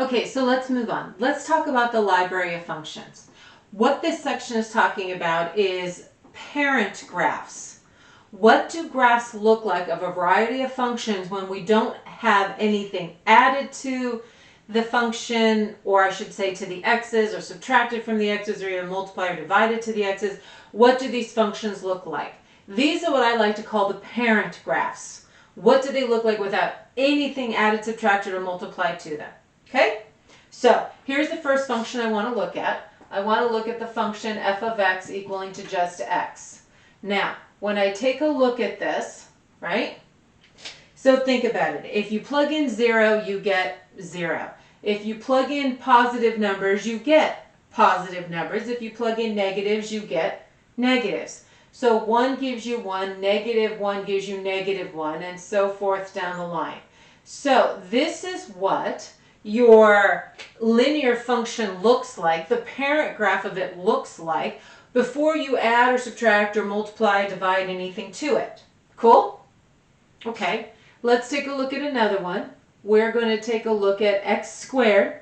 Okay, so let's move on. Let's talk about the library of functions. What this section is talking about is parent graphs. What do graphs look like of a variety of functions when we don't have anything added to the function, or I should say to the x's, or subtracted from the x's, or even multiplied or divided to the x's? What do these functions look like? These are what I like to call the parent graphs. What do they look like without anything added, subtracted, or multiplied to them? Okay? So here's the first function I want to look at. I want to look at the function f of x equaling to just x. Now, when I take a look at this, right? So think about it. If you plug in 0, you get 0. If you plug in positive numbers, you get positive numbers. If you plug in negatives, you get negatives. So 1 gives you 1, -1 gives you -1, and so forth down the line. So this is what your linear function looks like, the parent graph of it looks like, before you add or subtract or multiply, divide anything to it. Cool? Okay, let's take a look at another one. We're going to take a look at x squared.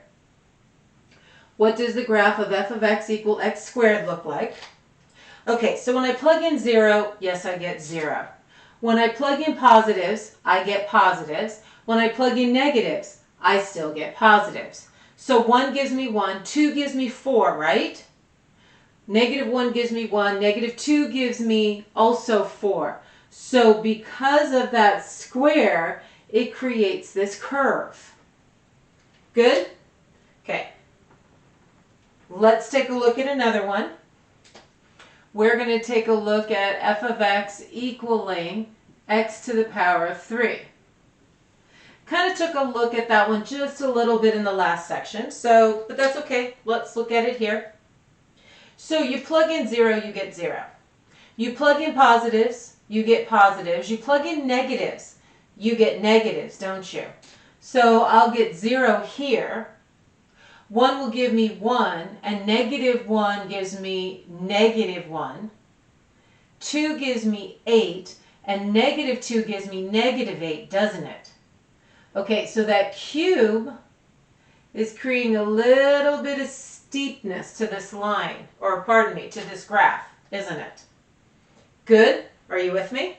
What does the graph of f of x equal x squared look like? Okay, so when I plug in 0, yes, I get 0. When I plug in positives, I get positives. When I plug in negatives, I still get positives. So 1 gives me 1, 2 gives me 4, right? -1 gives me 1, -2 gives me also 4. So because of that square, it creates this curve. Good? Okay. Let's take a look at another one. We're going to take a look at f of x equaling x to the power of 3. Kind of took a look at that one just a little bit in the last section, but that's okay. Let's look at it here. So you plug in 0, you get 0. You plug in positives, you get positives. You plug in negatives, you get negatives, don't you? So I'll get 0 here. 1 will give me 1, and -1 gives me -1. 2 gives me 8, and -2 gives me -8, doesn't it? Okay, so that cube is creating a little bit of steepness to this line, or pardon me, to this graph, isn't it? Good? Are you with me?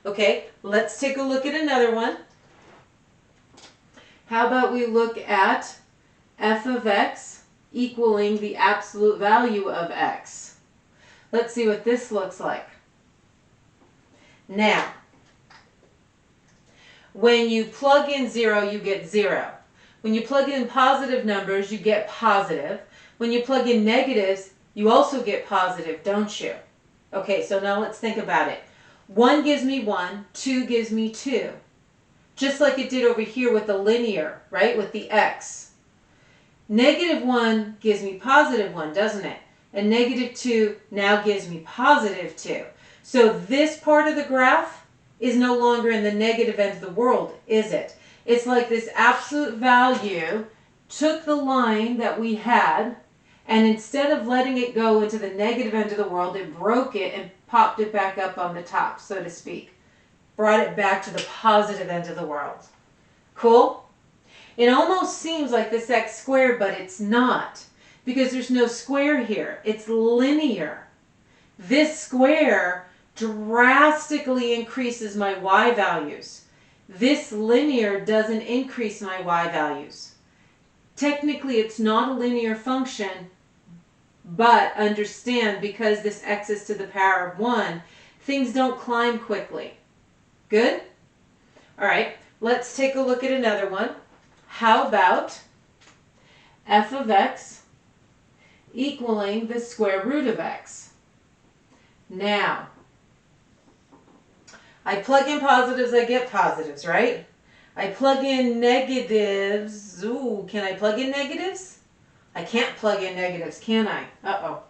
Okay, let's take a look at another one. How about we look at f of x equaling the absolute value of x? Let's see what this looks like. Now, when you plug in 0, you get 0. When you plug in positive numbers, you get positive. When you plug in negatives, you also get positive, don't you? Okay, so now let's think about it. 1 gives me 1, 2 gives me 2. Just like it did over here with the linear, right, with the x. -1 gives me +1, doesn't it? And -2 now gives me +2. So this part of the graph is no longer in the negative end of the world, is it? It's like this absolute value took the line that we had, and instead of letting it go into the negative end of the world, it broke it and popped it back up on the top, so to speak. Brought it back to the positive end of the world. Cool? It almost seems like this x squared, but it's not, because there's no square here. It's linear. This square drastically increases my y values. This linear doesn't increase my y values. Technically, it's not a linear function, but understand, because this x is to the power of 1, things don't climb quickly. Good? All right, let's take a look at another one. How about f of x equaling the square root of x? Now, I plug in positives, I get positives, right? I plug in negatives. Ooh, can I plug in negatives? I can't plug in negatives, can I? Uh-oh.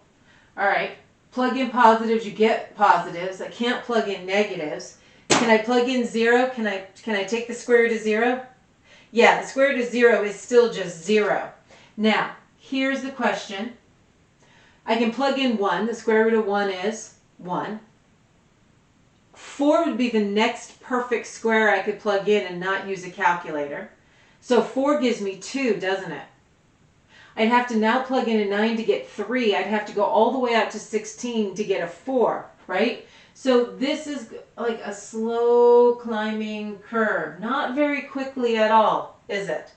All right. Plug in positives, you get positives. I can't plug in negatives. Can I plug in 0? Can I take the square root of 0? Yeah, the square root of 0 is still just 0. Now, here's the question. I can plug in 1. The square root of 1 is 1. 4 would be the next perfect square I could plug in and not use a calculator. So 4 gives me 2, doesn't it? I'd have to now plug in a 9 to get 3. I'd have to go all the way out to 16 to get a 4, right? So this is like a slow climbing curve. Not very quickly at all, is it?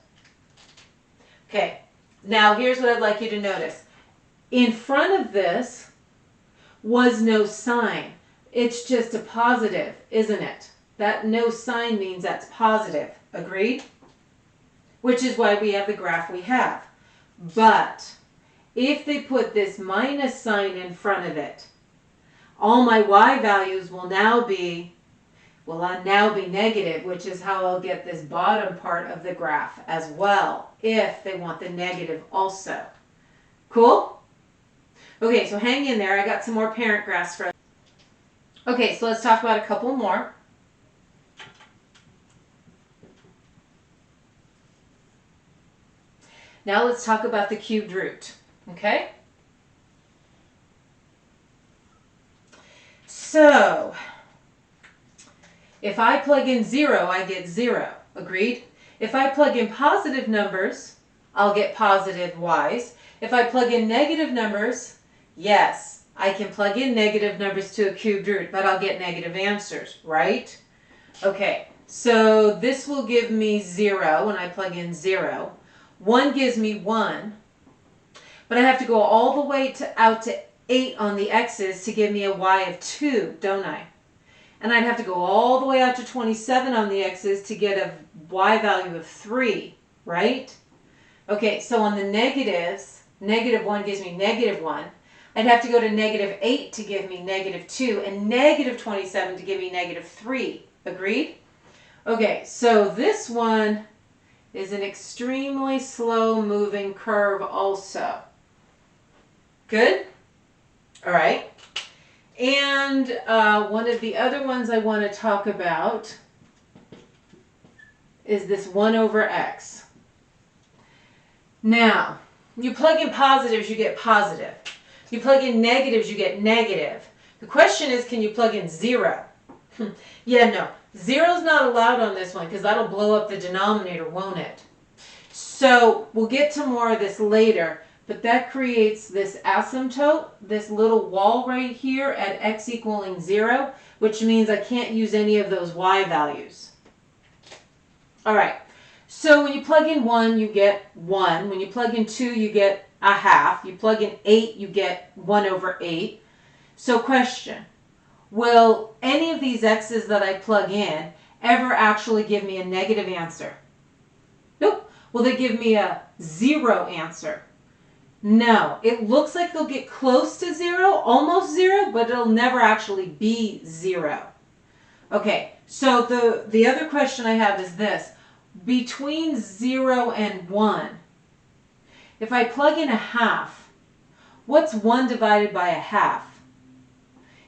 Okay, now here's what I'd like you to notice. In front of this was no sign. It's just a positive, isn't it? That no sign means that's positive. Agreed? Which is why we have the graph we have. But if they put this minus sign in front of it, all my y values will now be negative, which is how I'll get this bottom part of the graph as well, if they want the negative also. Cool? Okay, so hang in there. I got some more parent graphs for us. Okay, so let's talk about a couple more. Now let's talk about the cubed root, okay? So, if I plug in 0, I get 0, agreed? If I plug in positive numbers, I'll get positive y's. If I plug in negative numbers, yes, I can plug in negative numbers to a cubed root, but I'll get negative answers, right? Okay, so this will give me 0 when I plug in 0. 1 gives me 1, but I have to go all the way out to 8 on the x's to give me a y of 2, don't I? And I'd have to go all the way out to 27 on the x's to get a y value of 3, right? Okay, so on the negatives, negative 1 gives me negative 1. I'd have to go to negative 8 to give me negative 2, and negative 27 to give me negative 3. Agreed? Okay, so this one is an extremely slow moving curve also. Good? All right. And one of the other ones I want to talk about is this 1 over x. Now, you plug in positives, you get positive. You plug in negatives, you get negative. The question is, can you plug in 0? Yeah, no. 0 is not allowed on this one because that'll blow up the denominator, won't it? So we'll get to more of this later, but that creates this asymptote, this little wall right here at x equaling 0, which means I can't use any of those y values. All right, so when you plug in 1, you get 1. When you plug in 2, you get a half. You plug in 8, you get 1 over 8. So question. Will any of these x's that I plug in ever actually give me a negative answer? Nope. Will they give me a 0 answer? No. It looks like they'll get close to 0, almost 0, but it'll never actually be 0. Okay, so the other question I have is this. Between 0 and 1, if I plug in a half, what's 1 divided by a half?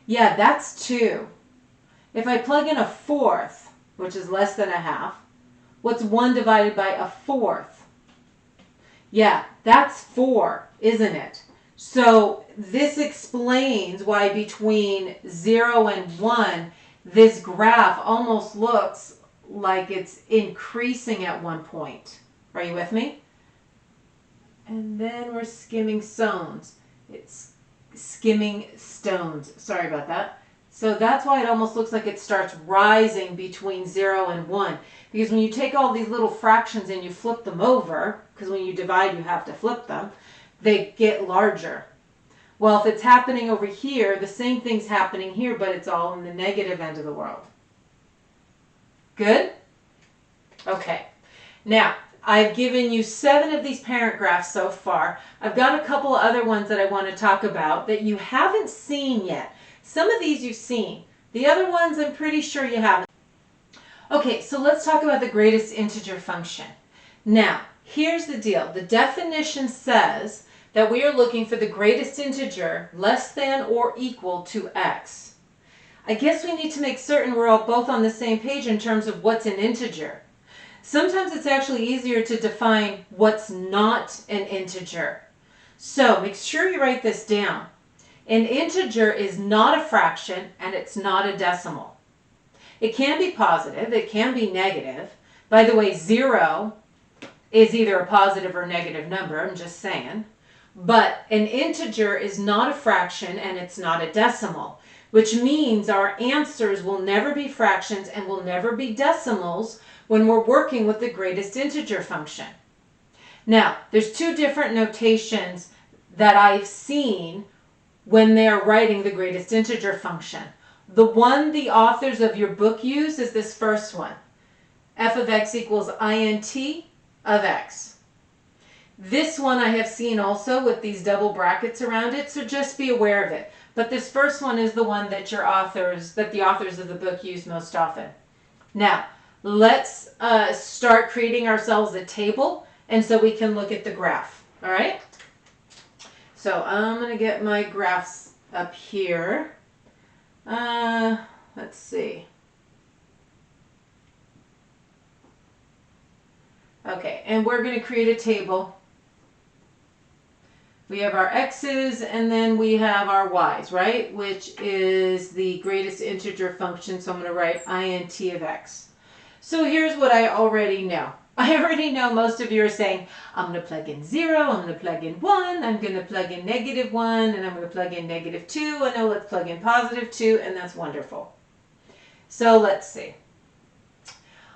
Yeah, that's 2. If I plug in a fourth, which is less than a half, what's 1 divided by a fourth? Yeah, that's 4, isn't it? So this explains why between 0 and 1, this graph almost looks like it's increasing at one point. Are you with me? And then we're skimming stones. It's skimming stones. Sorry about that. So that's why it almost looks like it starts rising between 0 and 1. Because when you take all these little fractions and you flip them over, because when you divide you have to flip them, they get larger. Well, if it's happening over here, the same thing's happening here, but it's all in the negative end of the world. Good? Okay. Now, I've given you 7 of these parent graphs so far. I've got a couple of other ones that I want to talk about that you haven't seen yet. Some of these you've seen. The other ones I'm pretty sure you haven't. Okay, so let's talk about the greatest integer function. Now, here's the deal. The definition says that we are looking for the greatest integer less than or equal to x. I guess we need to make certain we're all both on the same page in terms of what's an integer. Sometimes it's actually easier to define what's not an integer. So make sure you write this down. An integer is not a fraction and it's not a decimal. It can be positive, it can be negative. By the way, 0 is either a positive or negative number, I'm just saying. But an integer is not a fraction and it's not a decimal, which means our answers will never be fractions and will never be decimals when we're working with the greatest integer function. Now, there's two different notations that I've seen when they're writing the greatest integer function. The one the authors of your book use is this first one. F of x equals int of x. This one I have seen also with these double brackets around it, so just be aware of it. But this first one is the one that the authors of the book use most often. Now, let's start creating ourselves a table, and so we can look at the graph. All right? So I'm going to get my graphs up here. Let's see. Okay, and we're going to create a table. We have our x's and then we have our y's, right? Which is the greatest integer function, so I'm going to write int of x. So here's what I already know. I already know most of you are saying, I'm going to plug in 0, I'm going to plug in 1, I'm going to plug in -1, and I'm going to plug in -2. I know, let's plug in +2, and that's wonderful. So let's see.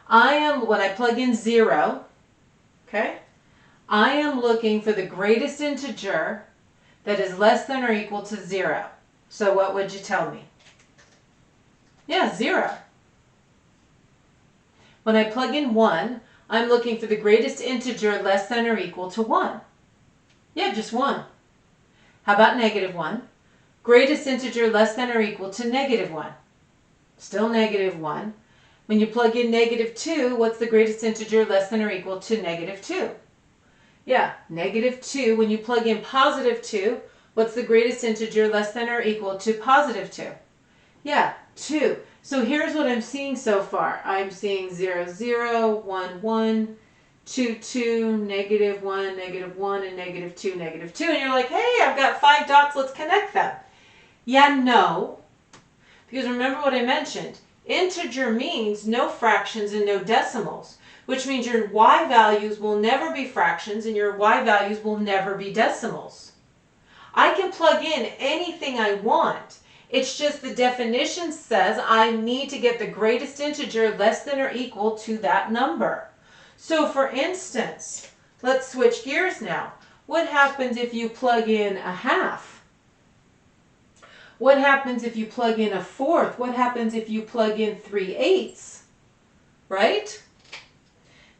When I plug in 0, okay, I am looking for the greatest integer that is less than or equal to 0. So what would you tell me? Yeah, 0. When I plug in 1, I'm looking for the greatest integer less than or equal to 1. Yeah, just 1. How about -1? Greatest integer less than or equal to -1. Still -1. When you plug in -2, what's the greatest integer less than or equal to -2? Yeah, -2. When you plug in +2, what's the greatest integer less than or equal to +2? Yeah, 2. So here's what I'm seeing so far. I'm seeing 0, 0, 1, 1, 2, 2, -1, -1, and -2, -2. And you're like, hey, I've got 5 dots, let's connect them. Yeah, no. Because remember what I mentioned. Integer means no fractions and no decimals, which means your y values will never be fractions and your y values will never be decimals. I can plug in anything I want. It's just the definition says I need to get the greatest integer less than or equal to that number. So for instance, let's switch gears now. What happens if you plug in a half? What happens if you plug in a fourth? What happens if you plug in 3/8? Right?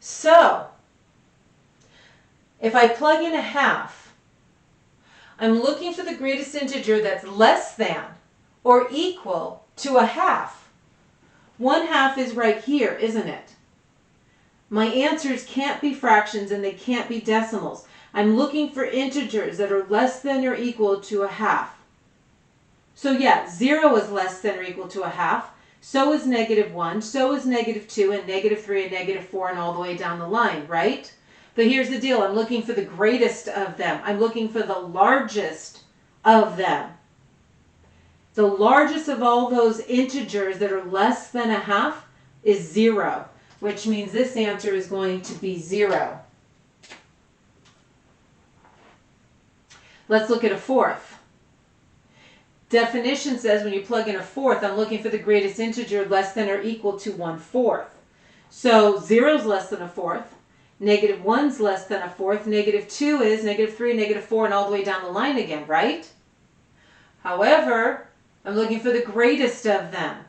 So, if I plug in a half, I'm looking for the greatest integer that's less than or equal to a half. 1/2 is right here, isn't it? My answers can't be fractions and they can't be decimals. I'm looking for integers that are less than or equal to a half. So yeah, 0 is less than or equal to a half. So is -1, so is -2, and -3 and -4 and all the way down the line, right? But here's the deal. I'm looking for the greatest of them. I'm looking for the largest of them. The largest of all those integers that are less than a half is 0, which means this answer is going to be 0. Let's look at a fourth. Definition says when you plug in a fourth, I'm looking for the greatest integer less than or equal to 1/4. So 0 is less than a fourth, -1 is less than a fourth, -2 is, -3, -4, and all the way down the line again, right? However, I'm looking for the greatest of them.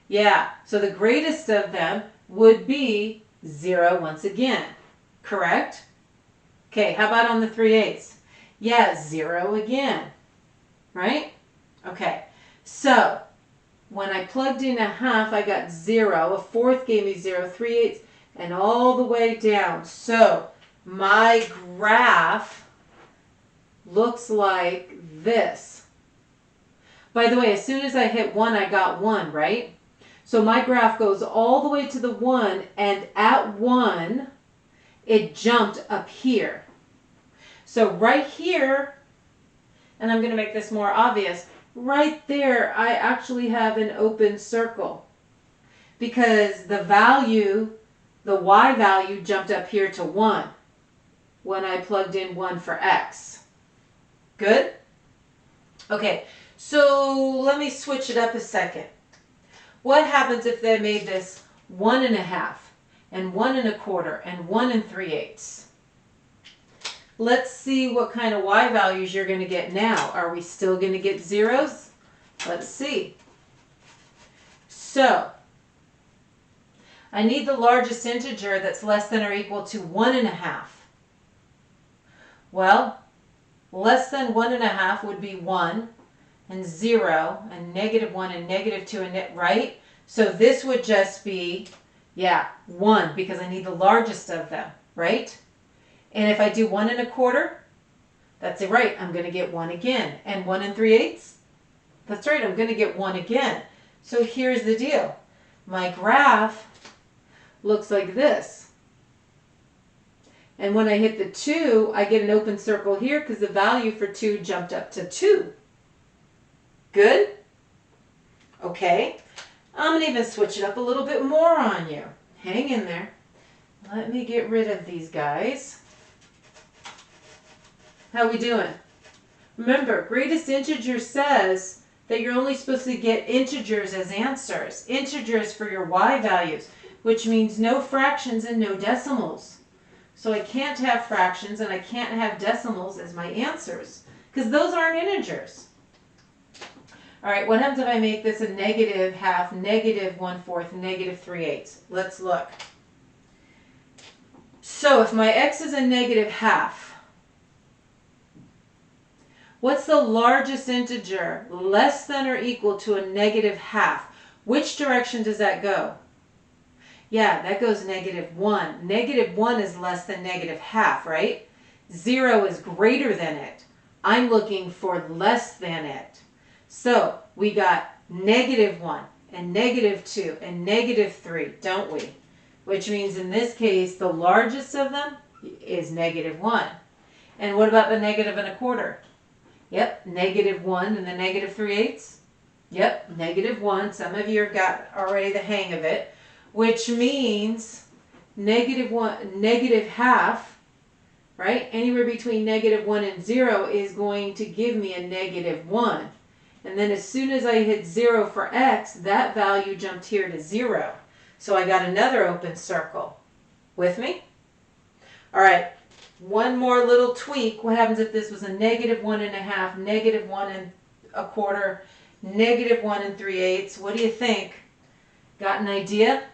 Yeah, so the greatest of them would be 0 once again, correct? Okay, how about on the 3/8? Yeah, 0 again. Right? Okay, so when I plugged in a half, I got 0. A fourth gave me 0, 3/8, and all the way down. So my graph looks like this. By the way, as soon as I hit 1, I got 1, right? So my graph goes all the way to the 1, and at 1, it jumped up here. So right here, and I'm going to make this more obvious, right there I actually have an open circle because the value the y value jumped up here to 1 when I plugged in 1 for x. Good? Okay, so let me switch it up a second. What happens if they made this 1.5 and 1.25 and 1 3/8? Let's see what kind of y values you're going to get now. Are we still going to get zeros? Let's see. So, I need the largest integer that's less than or equal to 1.5. Well, less than 1.5 would be 1 and 0 and -1 and -2, and right? So this would just be, 1 because I need the largest of them, right? And if I do 1.25, that's it, right, I'm going to get 1 again. And 1 3/8, that's right, I'm going to get 1 again. So here's the deal. My graph looks like this. And when I hit the 2, I get an open circle here because the value for 2 jumped up to 2. Good? Okay. I'm going to even switch it up a little bit more on you. Hang in there. Let me get rid of these guys. How we doing? Remember, greatest integer says that you're only supposed to get integers as answers. Integers for your y values, which means no fractions and no decimals. So I can't have fractions and I can't have decimals as my answers because those aren't integers. All right, what happens if I make this a -1/2, -1/4, -3/8? Let's look. So if my x is a -1/2, what's the largest integer less than or equal to a -1/2? Which direction does that go? Yeah, that goes -1. -1 is less than -1/2, right? 0 is greater than it. I'm looking for less than it. So we got -1 and -2 and -3, don't we? Which means in this case, the largest of them is -1. And what about the -1/4? Yep, -1 and the -3/8. Yep, -1. Some of you have got already the hang of it, which means -1/2, right? Anywhere between -1 and 0 is going to give me a -1. And then as soon as I hit 0 for x, that value jumped here to 0. So I got another open circle. With me? All right. One more little tweak. What happens if this was a -1.5, -1.25, -1 3/8? What do you think? Got an idea?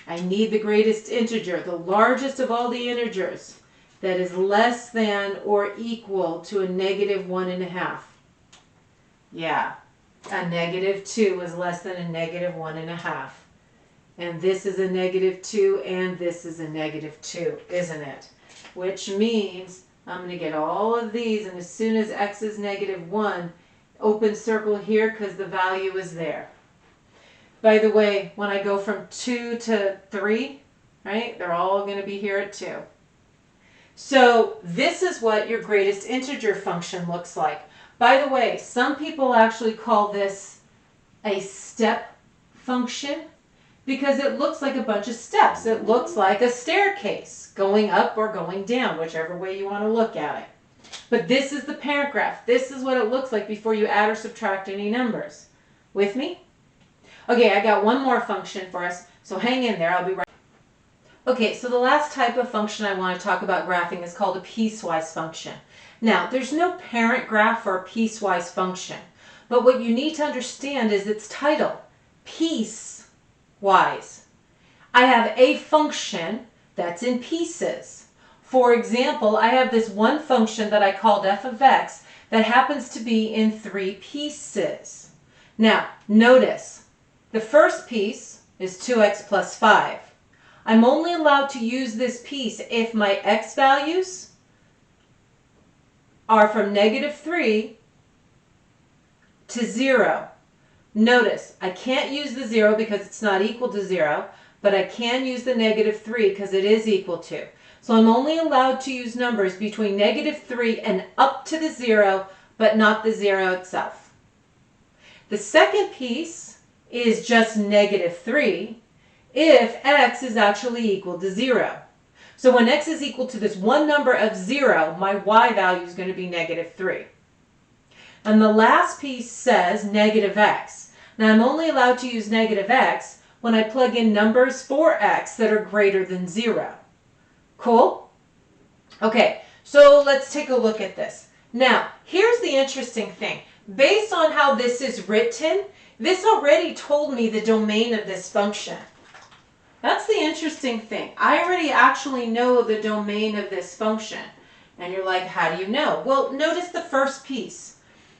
I need the greatest integer, the largest of all the integers, that is less than or equal to a -1.5. Yeah, a -2 is less than a -1.5. And this is a -2 and this is a -2, isn't it? Which means I'm going to get all of these, and as soon as x is -1, open circle here because the value is there. By the way, when I go from 2 to 3, right, they're all going to be here at 2. So this is what your greatest integer function looks like. By the way, some people actually call this a step function because it looks like a bunch of steps. It looks like a staircase going up or going down, whichever way you want to look at it. But this is the parent graph. This is what it looks like before you add or subtract any numbers. With me? Okay, I got one more function for us, so hang in there. I'll be right. Okay, so the last type of function I want to talk about graphing is called a piecewise function. Now, there's no parent graph for a piecewise function, but what you need to understand is its title, piecewise. I have a function that's in pieces. For example, I have this one function that I called f of x that happens to be in 3 pieces. Now, notice, the first piece is 2x plus 5. I'm only allowed to use this piece if my x values are from -3 to 0. Notice, I can't use the 0 because it's not equal to 0, but I can use the -3 because it is equal to. So I'm only allowed to use numbers between -3 and up to the 0, but not the 0 itself. The second piece is just -3. if x is actually equal to 0. So when x is equal to this one number of 0, my y value is going to be negative 3. And the last piece says negative x. Now I'm only allowed to use negative x when I plug in numbers for x that are greater than 0. Cool? Okay, so let's take a look at this. Now, here's the interesting thing. Based on how this is written, this already told me the domain of this function. That's the interesting thing. I already actually know the domain of this function. And you're like, how do you know? Well, notice the first piece.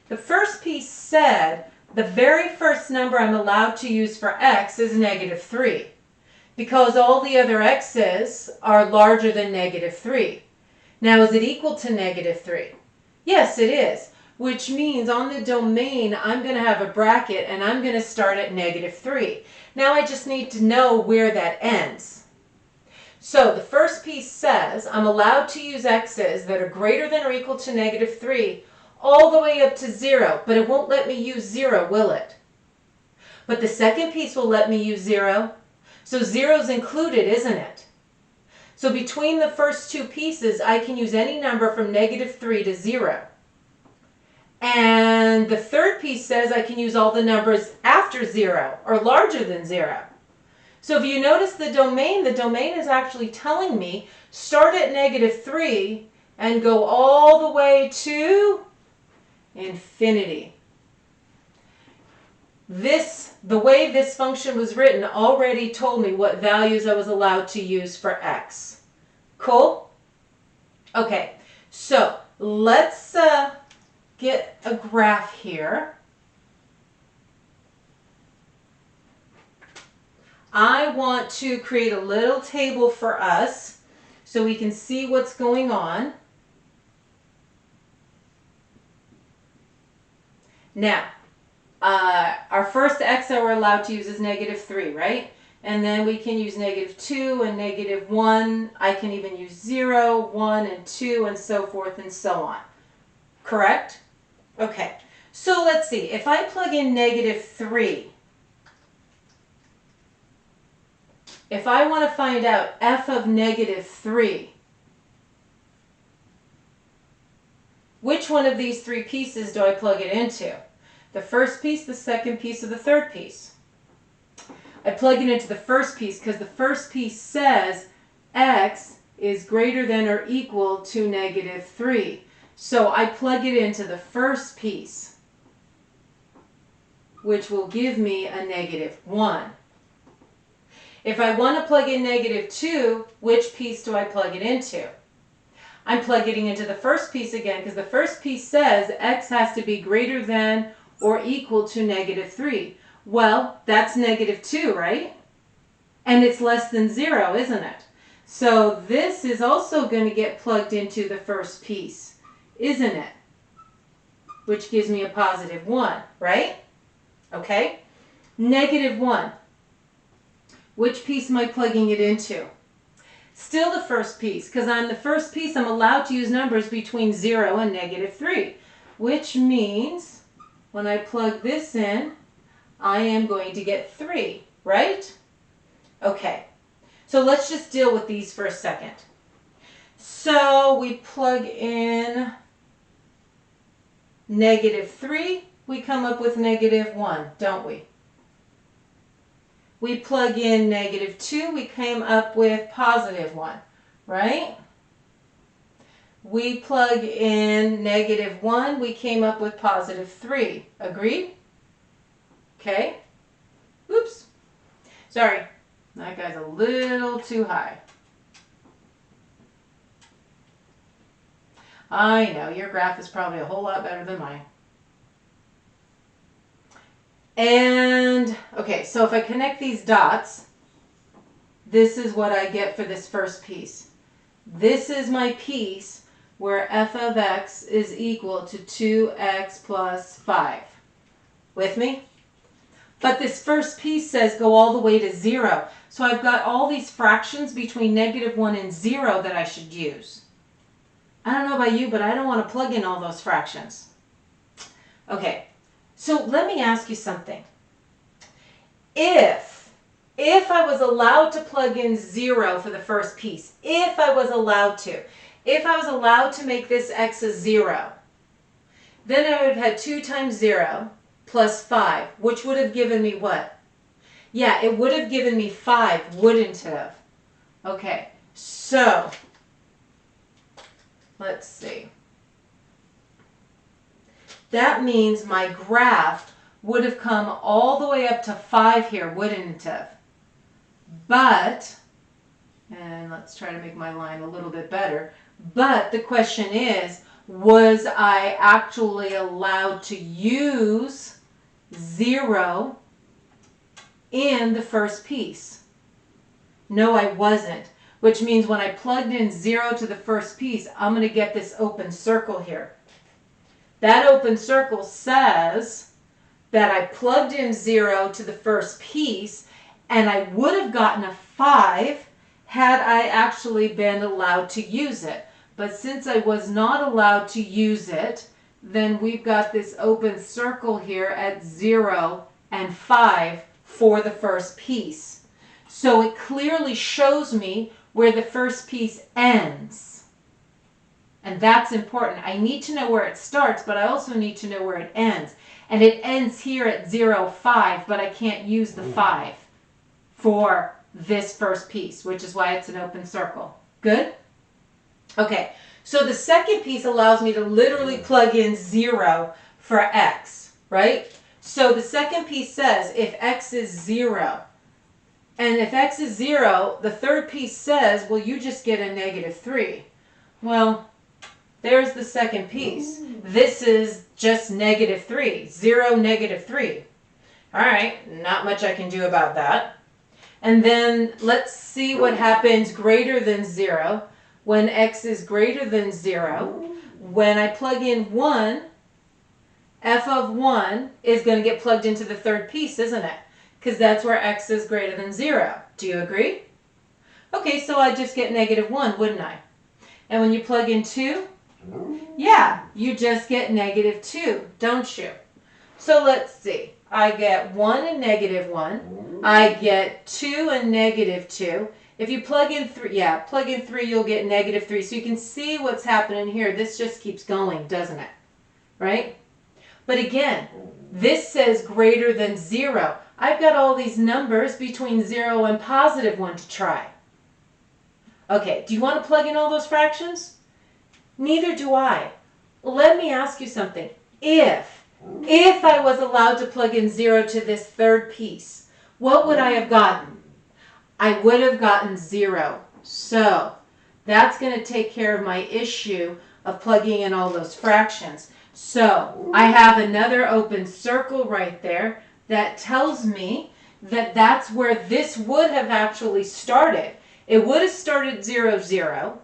The first piece said the very first number I'm allowed to use for x is negative 3. Because all the other x's are larger than negative 3. Now, is it equal to negative 3? Yes, it is. Which means on the domain, I'm going to have a bracket and I'm going to start at negative 3. Now I just need to know where that ends. So the first piece says I'm allowed to use x's that are greater than or equal to negative 3 all the way up to 0, but it won't let me use 0, will it? But the second piece will let me use 0. So 0 is included, isn't it? So between the first two pieces, I can use any number from negative 3 to 0. And the third piece says I can use all the numbers after 0 or larger than 0. So if you notice the domain is actually telling me start at negative 3 and go all the way to infinity. The way this function was written already told me what values I was allowed to use for x. Cool? Okay, so let's get a graph here. I want to create a little table for us so we can see what's going on. Now, our first x that we're allowed to use is negative 3, right? And then we can use negative 2 and negative 1. I can even use 0, 1, and 2, and so forth and so on. Correct? Okay, so let's see. If I plug in negative 3, if I want to find out f of negative 3, which one of these three pieces do I plug it into? The first piece, the second piece, or the third piece? I plug it into the first piece because the first piece says x is greater than or equal to negative 3. So I plug it into the first piece, which will give me a negative 1. If I want to plug in negative 2, which piece do I plug it into? I'm plugging it into the first piece again because the first piece says x has to be greater than or equal to negative 3. Well, that's negative 2, right? And it's less than 0, isn't it? So this is also going to get plugged into the first piece, isn't it? Which gives me a positive 1, right? Okay. Negative 1. Which piece am I plugging it into? Still the first piece, because on the first piece I'm allowed to use numbers between 0 and negative 3, which means when I plug this in, I am going to get 3, right? Okay, so let's just deal with these for a second. So we plug in negative 3, we come up with negative 1, don't we? We plug in negative 2, we came up with positive 1, right? We plug in negative 1, we came up with positive 3. Agreed? Okay. Oops. Sorry. That guy's a little too high. I know, your graph is probably a whole lot better than mine. And, okay, so if I connect these dots, this is what I get for this first piece. This is my piece where f of x is equal to 2x plus 5. With me? But this first piece says go all the way to 0. So I've got all these fractions between negative 1 and 0 that I should use. I don't know about you, but I don't want to plug in all those fractions. Okay, so let me ask you something. If if I was allowed to plug in 0 for the first piece, if I was allowed to make this x a 0, then I would have had 2 times 0 plus 5, which would have given me what? Yeah, it would have given me 5, wouldn't it have? Okay, so let's see. That means my graph would have come all the way up to 5 here, wouldn't it have? But, and let's try to make my line a little bit better, but the question is, was I actually allowed to use 0 in the first piece? No, I wasn't, which means when I plugged in 0 to the first piece, I'm going to get this open circle here. That open circle says that I plugged in 0 to the first piece, and I would have gotten a 5 had I actually been allowed to use it. But since I was not allowed to use it, then we've got this open circle here at 0 and 5 for the first piece. So it clearly shows me where the first piece ends. And that's important. I need to know where it starts, but I also need to know where it ends. And it ends here at 0, 5, but I can't use the 5 for this first piece, which is why it's an open circle. Good? Okay, so the second piece allows me to literally plug in 0 for x, right? So the second piece says if x is 0, and if x is 0, the third piece says, well, you just get a -3. Well, there's the second piece. This is just -3, 0, -3. All right, not much I can do about that. And then let's see what happens greater than 0. When x is greater than 0, when I plug in 1, f of 1 is going to get plugged into the third piece, isn't it? Because that's where x is greater than 0. Do you agree? Okay, so I just get -1, wouldn't I? And when you plug in 2, yeah, you just get -2, don't you? So let's see. I get 1 and -1. I get 2 and -2. If you plug in 3, yeah, plug in 3, you'll get -3. So you can see what's happening here. This just keeps going, doesn't it? Right? But again, this says greater than 0. I've got all these numbers between 0 and +1 to try. Okay, do you want to plug in all those fractions? Neither do I. Let me ask you something. If I was allowed to plug in 0 to this third piece, what would I have gotten? I would have gotten 0. So that's going to take care of my issue of plugging in all those fractions. So I have another open circle right there that tells me that that's where this would have actually started. It would have started 0, 0.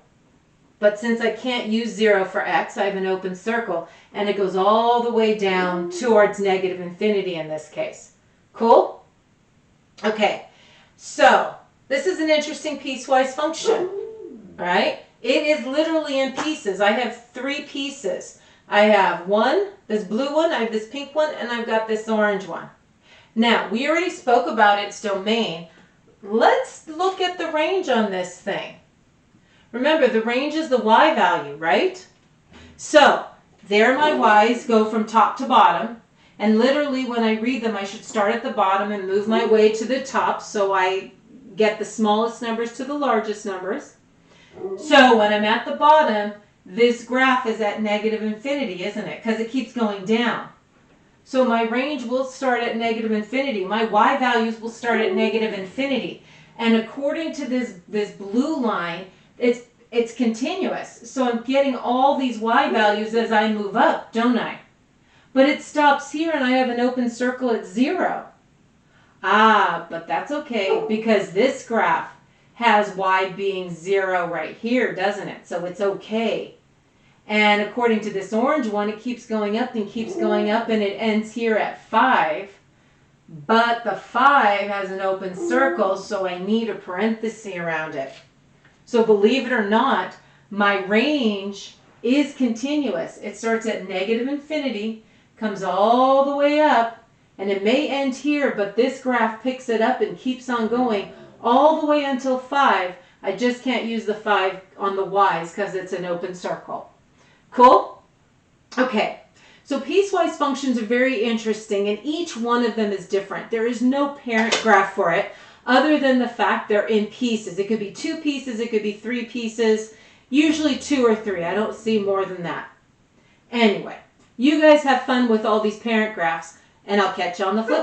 But since I can't use 0 for x, I have an open circle, and it goes all the way down towards -infinity in this case. Cool? Okay, so this is an interesting piecewise function, right? It is literally in pieces. I have 3 pieces. I have one, this blue one, I have this pink one, and I've got this orange one. Now, we already spoke about its domain. Let's look at the range on this thing. Remember, the range is the y value, right? So, there my y's go from top to bottom. And literally, when I read them, I should start at the bottom and move my way to the top so I get the smallest numbers to the largest numbers. So, when I'm at the bottom, this graph is at -infinity, isn't it? Because it keeps going down. So, my range will start at -infinity. My y values will start at -infinity. And according to this blue line, it's continuous. So I'm getting all these y values as I move up, don't I? But it stops here and I have an open circle at 0. Ah, but that's okay because this graph has y being 0 right here, doesn't it? So it's okay. And according to this orange one, it keeps going up and keeps going up and it ends here at 5. But the 5 has an open circle, so I need a parenthesis around it. So believe it or not, my range is continuous. It starts at -infinity, comes all the way up, And it may end here, but this graph picks it up and keeps on going all the way until 5. I just can't use the 5 on the y's because it's an open circle. Cool? Okay. So piecewise functions are very interesting, and each one of them is different. There is no parent graph for it other than the fact they're in pieces. It could be 2 pieces, it could be 3 pieces, usually 2 or 3. I don't see more than that. Anyway, you guys have fun with all these parent graphs, and I'll catch you on the flip